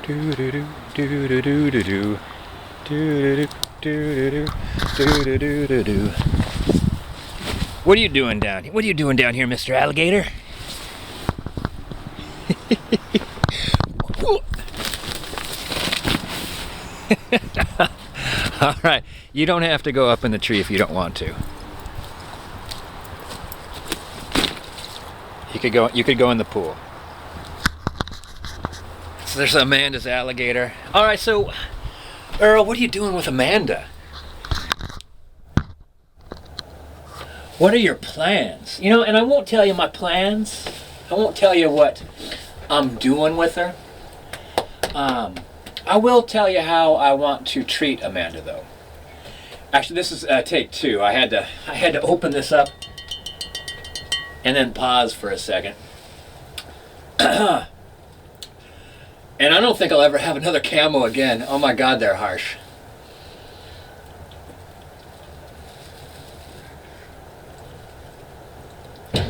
Do do do do do do do do. Do do do do do do do do. What are you doing down here? What are you doing down here, Mr. Alligator? All right, you don't have to go up in the tree if you don't want to. You could go in the pool. So there's Amanda's alligator. All right, so Earl, what are you doing with Amanda? What are your plans? You know, and I won't tell you my plans. I won't tell you what I'm doing with her. I will tell you how I want to treat Amanda, though. Actually, this is take two. I had to open this up and then pause for a second. And I don't think I'll ever have another camo again. Oh my God, they're harsh.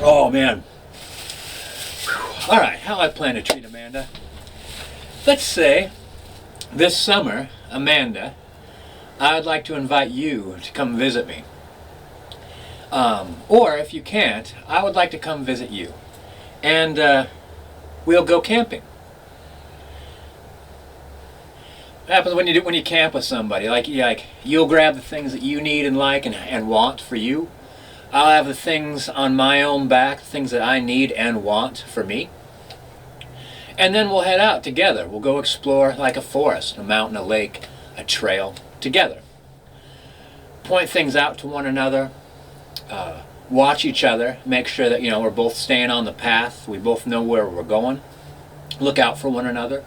Oh man. All right, how I plan to treat Amanda. Let's say this summer, Amanda, I'd like to invite you to come visit me. Or if you can't, I would like to come visit you. And we'll go camping. What happens when you camp with somebody? Like you'll grab the things that you need and like and want for you. I'll have the things on my own back, the things that I need and want for me. And then we'll head out together. We'll go explore like a forest, a mountain, a lake, a trail, together. Point things out to one another. Watch each other. Make sure that we're both staying on the path. We both know where we're going. Look out for one another.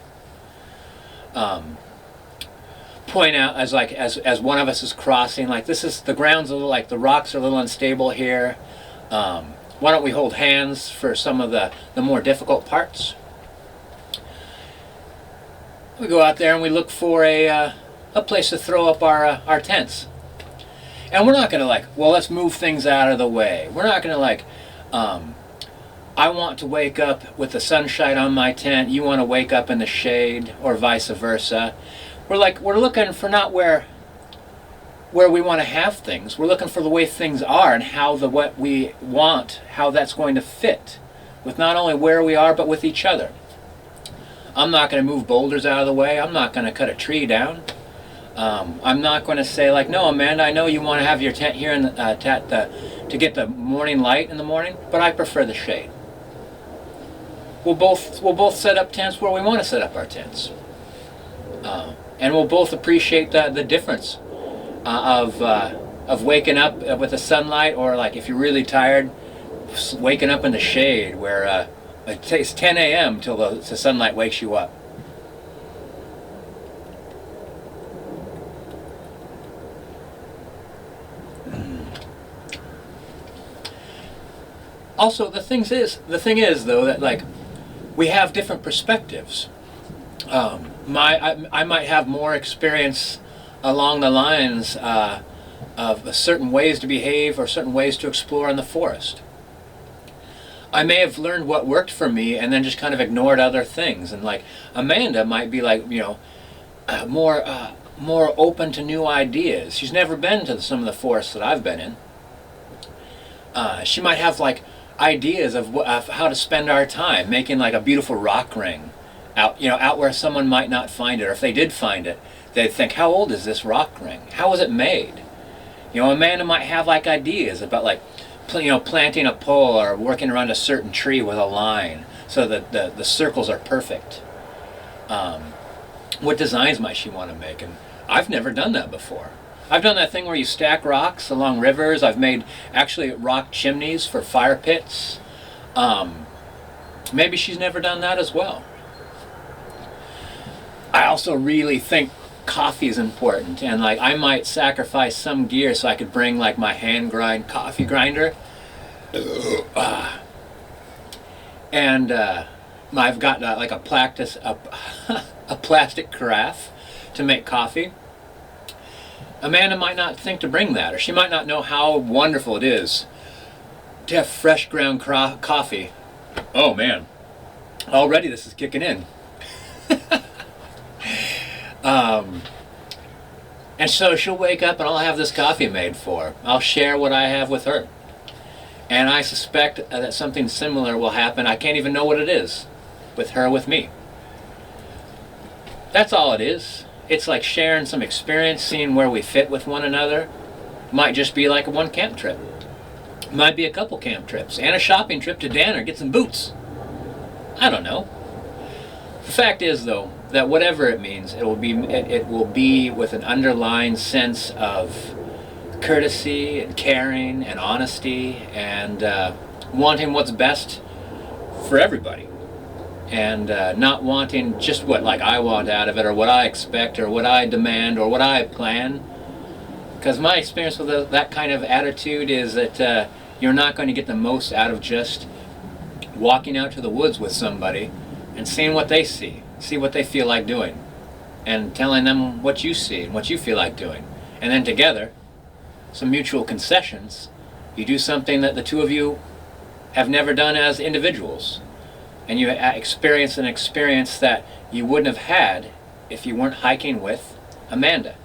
Point out as one of us is crossing, like the ground's a little, like the rocks are a little unstable here. Why don't we hold hands for some of the more difficult parts? We go out there and we look for a place to throw up our tents. And we're not going to let's move things out of the way. We're not going to I want to wake up with the sunshine on my tent, you want to wake up in the shade, or vice versa. We're looking for not where we want to have things. We're looking for the way things are and how what we want, how that's going to fit with not only where we are but with each other. I'm not going to move boulders out of the way. I'm not going to cut a tree down. I'm not going to say no, Amanda, I know you want to have your tent here to get the morning light in the morning, but I prefer the shade. We'll both set up tents where we want to set up our tents. And we'll both appreciate the difference of waking up with the sunlight, or if you're really tired, waking up in the shade where it takes 10 a.m. till the sunlight wakes you up. Also, the thing is though that we have different perspectives. I might have more experience along the lines of certain ways to behave or certain ways to explore in the forest. I may have learned what worked for me and then just kind of ignored other things. And Amanda might be more open to new ideas. She's never been to some of the forests that I've been in. She might have ideas of how to spend our time, making a beautiful rock ring out where someone might not find it, or if they did find it, they'd think, how old is this rock ring? How was it made? Amanda might have ideas about planting a pole or working around a certain tree with a line so that the circles are perfect. What designs might she want to make? And I've never done that before. I've done that thing where you stack rocks along rivers. I've made actually rock chimneys for fire pits. Maybe she's never done that as well. I also really think coffee is important, and I might sacrifice some gear so I could bring my hand grind coffee grinder. And I've got a plastic carafe to make coffee. Amanda might not think to bring that, or she might not know how wonderful it is to have fresh ground coffee. Oh man, already this is kicking in. And so she'll wake up and I'll have this coffee made for her. I'll share what I have with her. And I suspect that something similar will happen. I can't even know what it is with her, with me. That's all it is. It's like sharing some experience, seeing where we fit with one another. Might just be like one camp trip. Might be a couple camp trips and a shopping trip to Danner, get some boots. I don't know. The fact is, though, that whatever it means, it will be with an underlying sense of courtesy and caring and honesty and wanting what's best for everybody, and not wanting just what like I want out of it or what I expect or what I demand or what I plan. Because my experience with that kind of attitude is that you're not going to get the most out of just walking out to the woods with somebody and seeing what they see what they feel like doing, and telling them what you see and what you feel like doing. And then together, some mutual concessions, you do something that the two of you have never done as individuals. And you experience an experience that you wouldn't have had if you weren't hiking with Amanda.